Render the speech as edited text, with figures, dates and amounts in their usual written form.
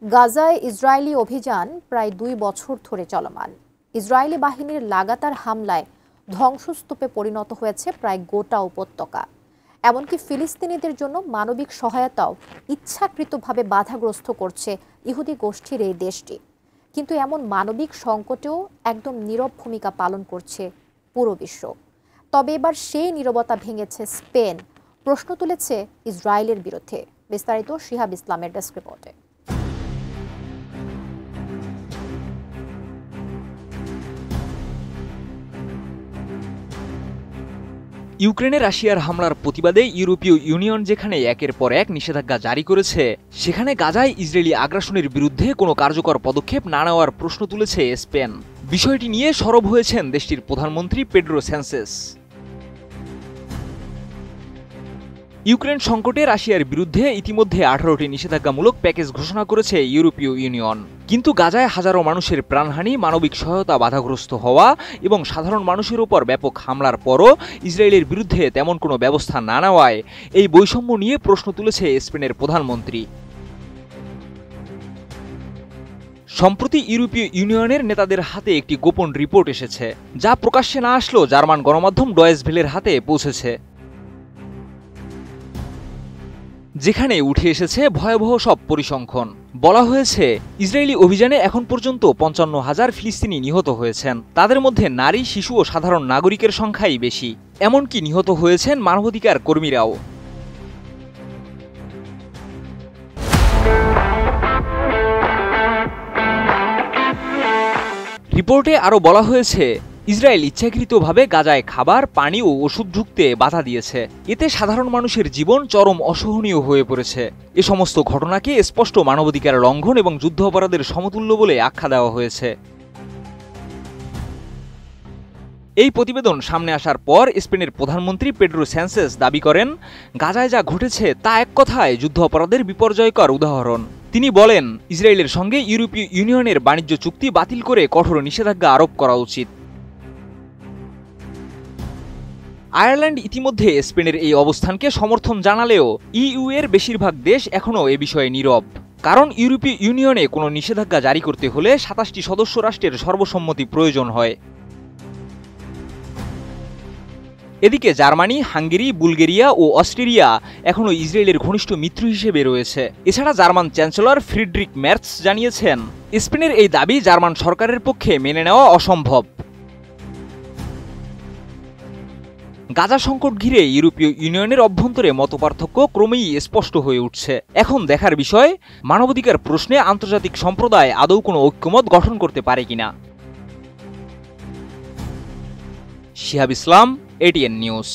গাজায় ইসরায়েলি অভিযান প্রায় ২ বছর ধরে চলমান। ইসরায়েলি বাহিনীর লাগাতার হামলায় ধ্বংসস্তূপে পরিণত হয়েছে প্রায় গোটা উপত্যকা। এমনকি ফিলিস্তিনিদের জন্য মানবিক সহায়তাও ইচ্ছাকৃতভাবে বাধাগ্রস্ত করছে ইহুদি গোষ্ঠীর এই দেশটি। কিন্তু এমন মানবিক সংকটেও একদম নীরব ভূমিকা পালন করছে পুরো বিশ্ব। তবে এবার সেই নীরবতা ভেঙেছে স্পেন, প্রশ্ন তুলেছে ইসরায়েলের বিরুদ্ধে। বিস্তারিত শিহাব ইসলামের ডেস্ক রিপোর্টে। ইউক্রেনে রাশিয়ার হামলার প্রতিবাদে ইউরোপীয় ইউনিয়ন যেখানে একের পর এক নিষেধাজ্ঞা জারি করেছে, সেখানে গাজায় ইসরায়েলি আগ্রাসনের বিরুদ্ধে কোনো কার্যকর পদক্ষেপ না নেওয়ার প্রশ্ন তুলেছে স্পেন। বিষয়টি নিয়ে সরব হয়েছেন দেশটির প্রধানমন্ত্রী পেড্রো স্যানচেস। ইউক্রেন সংকটে রাশিয়ার বিরুদ্ধে ইতিমধ্যে 18টি নিষেধাজ্ঞামূলক প্যাকেজ ঘোষণা করেছে ইউরোপীয় ইউনিয়ন। কিন্তু গাজায় হাজারো মানুষের প্রাণহানি, মানবিক সহায়তা বাধাগ্রস্ত হওয়া এবং সাধারণ মানুষের উপর ব্যাপক হামলার পরও ইসরায়েলের বিরুদ্ধে তেমন কোনো ব্যবস্থা না নেওয়ায় এই বৈষম্য নিয়ে প্রশ্ন তুলেছে স্পেনের প্রধানমন্ত্রী। সম্প্রতি ইউরোপীয় ইউনিয়নের নেতাদের হাতে একটি গোপন রিপোর্ট এসেছে, যা প্রকাশ্যে না আসলেও জার্মান গণমাধ্যম ডয়েচ ভেলের হাতে পৌঁছেছে। যেখানে উঠে এসেছে ভয়াবহ সব পরিসংখ্যান। বলা হয়েছে, ইসরায়েলি অভিযানে এখন পর্যন্ত 55,000 ফিলিস্তিনি নিহত হয়েছেন। তাদের মধ্যে নারী, শিশু ও সাধারণ নাগরিকের সংখ্যাই বেশি। এমনকি নিহত হয়েছেন মানবাধিকার কর্মীরাও। রিপোর্টে আরও বলা হয়েছে, ইসরায়েল ইচ্ছাকৃতভাবে গাজায় খাবার, পানি ও ওষুধ ঢুকতে বাধা দিয়েছে। এতে সাধারণ মানুষের জীবন চরম অসহনীয় হয়ে পড়েছে। এ সমস্ত ঘটনাকে স্পষ্ট মানবাধিকার লঙ্ঘন এবং যুদ্ধ অপরাধের সমতুল্য বলে আখ্যা দেওয়া হয়েছে। এই প্রতিবেদন সামনে আসার পর স্পেনের প্রধানমন্ত্রী পেড্রো স্যানচেস দাবি করেন, গাজায় যা ঘটেছে তা এক কথায় যুদ্ধ অপরাধের বিপর্যয়কর উদাহরণ। তিনি বলেন, ইসরায়েলের সঙ্গে ইউরোপীয় ইউনিয়নের বাণিজ্য চুক্তি বাতিল করে কঠোর নিষেধাজ্ঞা আরোপ করা উচিত। আয়ারল্যান্ড ইতিমধ্যে স্পেনের এই অবস্থানকে সমর্থন জানালেও ইইউ এর বেশিরভাগ দেশ এখনও এ বিষয়ে নীরব। কারণ ইউরোপীয় ইউনিয়নে কোনো নিষেধাজ্ঞা জারি করতে হলে 27টি সদস্য রাষ্ট্রের সর্বসম্মতি প্রয়োজন হয়। এদিকে জার্মানি, হাঙ্গেরি, বুলগেরিয়া ও অস্ট্রিয়া এখনও ইসরায়েলের ঘনিষ্ঠ মিত্র হিসেবে রয়েছে। এছাড়া জার্মান চ্যান্সেলর ফ্রিডরিখ মের্জ জানিয়েছেন, স্পেনের এই দাবি জার্মান সরকারের পক্ষে মেনে নেওয়া অসম্ভব। গাজা সংকট ঘিরে ইউরোপীয় ইউনিয়নের অভ্যন্তরে মতপার্থক্য ক্রমেই স্পষ্ট হয়ে উঠছে। এখন দেখার বিষয়, মানবাধিকার প্রশ্নে আন্তর্জাতিক সম্প্রদায় আদৌ কোনো ঐক্যমত গঠন করতে পারে কিনা। শিহাব ইসলাম, এটিএন নিউজ।